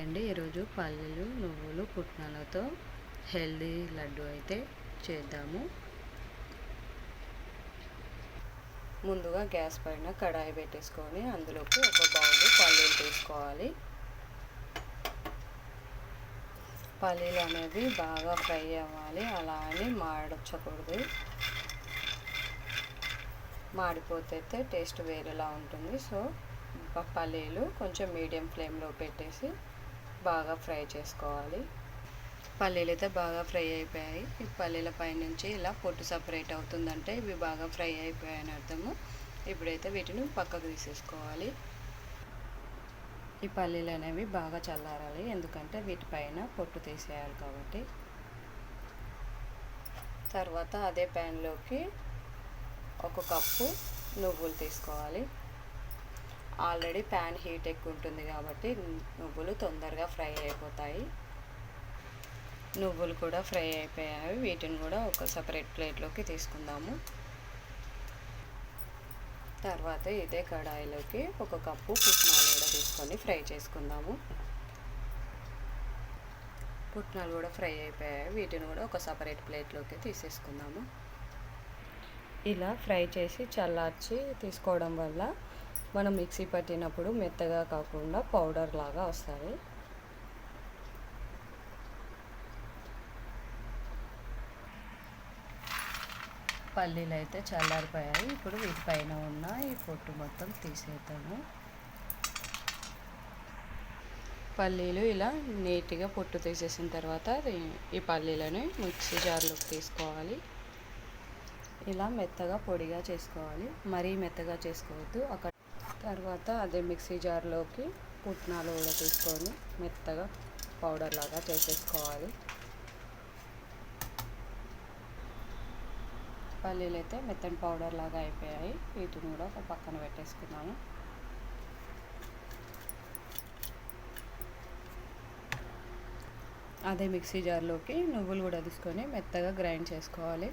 Hi అండి. ఈరోజు పల్లీలు నువ్వులు పుట్నాలతో హెల్దీ లడ్డు అయితే చేద్దాము. ముందుగా గ్యాస్ పైన కడాయి పెట్టేసుకొని అందులోకి ఒక బౌల్ పల్లీలు తీసుకోవాలి. పల్లీలు అనేవి బాగా ఫ్రై అవ్వాలి, అలా అని మాడొచ్చకూడదు. మాడిపోతే టేస్ట్ వేరేలా ఉంటుంది. సో పల్లీలు కొంచెం మీడియం ఫ్లేమ్లో పెట్టేసి బాగా ఫ్రై చేసుకోవాలి. పల్లీలు అయితే బాగా ఫ్రై అయిపోయాయి. ఈ పల్లీల పైనుంచి ఇలా పొట్టు సపరేట్ అవుతుందంటే ఇవి బాగా ఫ్రై అయిపోయాయని అర్థము. ఇప్పుడైతే వీటిని పక్కకు తీసేసుకోవాలి. ఈ పల్లీలు అనేవి బాగా చల్లారాలి, ఎందుకంటే వీటిపైన పొట్టు తీసేయాలి కాబట్టి. తర్వాత అదే ప్యాన్లోకి ఒక కప్పు నువ్వులు తీసుకోవాలి. ఆల్రెడీ ప్యాన్ హీట్ ఎక్కువ ఉంటుంది కాబట్టి నువ్వులు తొందరగా ఫ్రై అయిపోతాయి. నువ్వులు కూడా ఫ్రై అయిపోయాయి. వీటిని కూడా ఒక సపరేట్ ప్లేట్లోకి తీసుకుందాము. తర్వాత ఇదే కడాయిలోకి ఒక కప్పు పుట్నాలు కూడా తీసుకొని ఫ్రై చేసుకుందాము. పుట్నాలు కూడా ఫ్రై అయిపోయాయి. వీటిని కూడా ఒక సపరేట్ ప్లేట్లోకి తీసేసుకుందాము. ఇలా ఫ్రై చేసి చల్లార్చి తీసుకోవడం వల్ల మనం మిక్సీ పట్టినప్పుడు మెత్తగా కాకుండా పౌడర్ లాగా వస్తుంది. పల్లీలు అయితే చల్లారిపోయాయి. ఇప్పుడు వీటిపైన ఉన్న ఈ పొట్టు మొత్తం తీసేద్దాము. పల్లీలు ఇలా నీట్గా పొట్టు తీసేసిన తర్వాత ఈ పల్లీలని మిక్సీ జార్లోకి తీసుకోవాలి. ఇలా మెత్తగా పొడిగా చేసుకోవాలి, మరీ మెత్తగా చేసుకోవద్దు. తర్వాత అదే మిక్సీ జార్లోకి పుట్నాలు కూడా తీసుకొని మెత్తగా పౌడర్ లాగా చేసేసుకోవాలి. పల్లీలు అయితే మెత్తని పౌడర్ లాగా అయిపోయాయి. వీటిని కూడా ఒక పక్కన పెట్టేసుకున్నాము. అదే మిక్సీ జార్లోకి నువ్వులు కూడా తీసుకొని మెత్తగా గ్రైండ్ చేసుకోవాలి.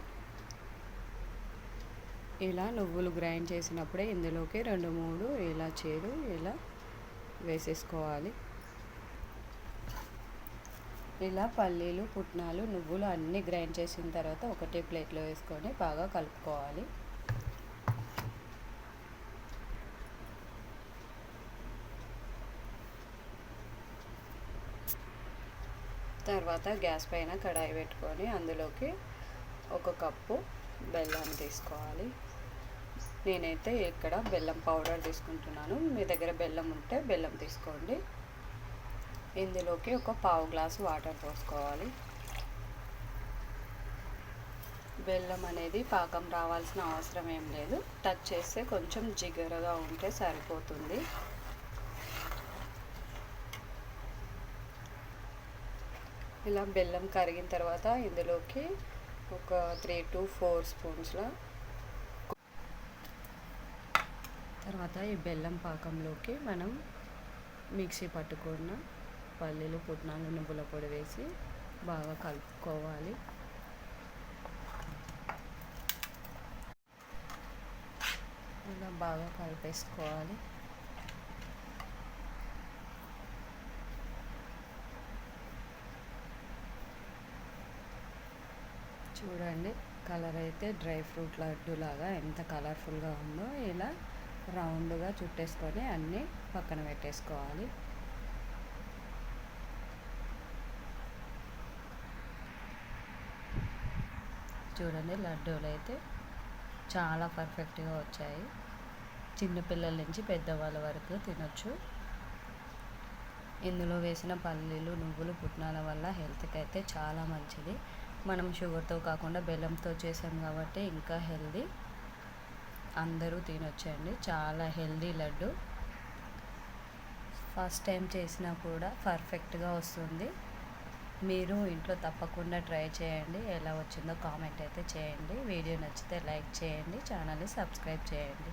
ఇలా నువ్వులు గ్రైండ్ చేసినప్పుడే ఇందులోకి 2-3 ఇలాచీలు ఇలా వేసేసుకోవాలి. ఇలా పల్లీలు పుట్నాలు నువ్వులు అన్నీ గ్రైండ్ చేసిన తర్వాత ఒకటే ప్లేట్లో వేసుకొని బాగా కలుపుకోవాలి. తర్వాత గ్యాస్ పైన కడాయి పెట్టుకొని అందులోకి ఒక కప్పు బెల్లం తీసుకోవాలి. నేనైతే ఇక్కడ బెల్లం పౌడర్ తీసుకుంటున్నాను. మీ దగ్గర బెల్లం ఉంటే బెల్లం తీసుకోండి. ఇందులోకి ఒక పావు గ్లాసు వాటర్ పోసుకోవాలి. బెల్లం అనేది పాకం రావాల్సిన అవసరం ఏం లేదు. టచ్ చేస్తే కొంచెం జిగరగా ఉంటే సరిపోతుంది. ఇలా బెల్లం కరిగిన తర్వాత ఇందులోకి ఒక 3-4 స్పూన్స్ల తర్వాత ఈ బెల్లం పాకంలోకి మనం మిక్సీ పట్టుకున్న పల్లీలు పుట్నాలు నువ్వుల పొడి వేసి బాగా కలుపుకోవాలి. ఇలా బాగా కలిపేసుకోవాలి. చూడండి, కలర్ అయితే డ్రై ఫ్రూట్ లడ్డు లాగా ఎంత కలర్ఫుల్గా ఉందో. ఇలా రౌండ్గా చుట్టేసుకొని అన్నీ పక్కన పెట్టేసుకోవాలి. చూడండి, లడ్డూలు అయితే చాలా పర్ఫెక్ట్గా వచ్చాయి. చిన్నపిల్లల నుంచి పెద్దవాళ్ళ వరకు తినొచ్చు. ఇందులో వేసిన పల్లీలు నువ్వులు పుట్నాల వల్ల హెల్త్కి అయితే చాలా మంచిది. మనం షుగర్తో కాకుండా బెల్లంతో చేసాం కాబట్టి ఇంకా హెల్దీ. అందరూ తినొచ్చండి. చాలా హెల్దీ లడ్డు. ఫస్ట్ టైం చేసినా కూడా పర్ఫెక్ట్గా వస్తుంది. మీరు ఇంట్లో తప్పకుండా ట్రై చేయండి. ఎలా వచ్చిందో కామెంట్ అయితే చేయండి. వీడియో నచ్చితే లైక్ చేయండి, ఛానల్ని సబ్స్క్రైబ్ చేయండి.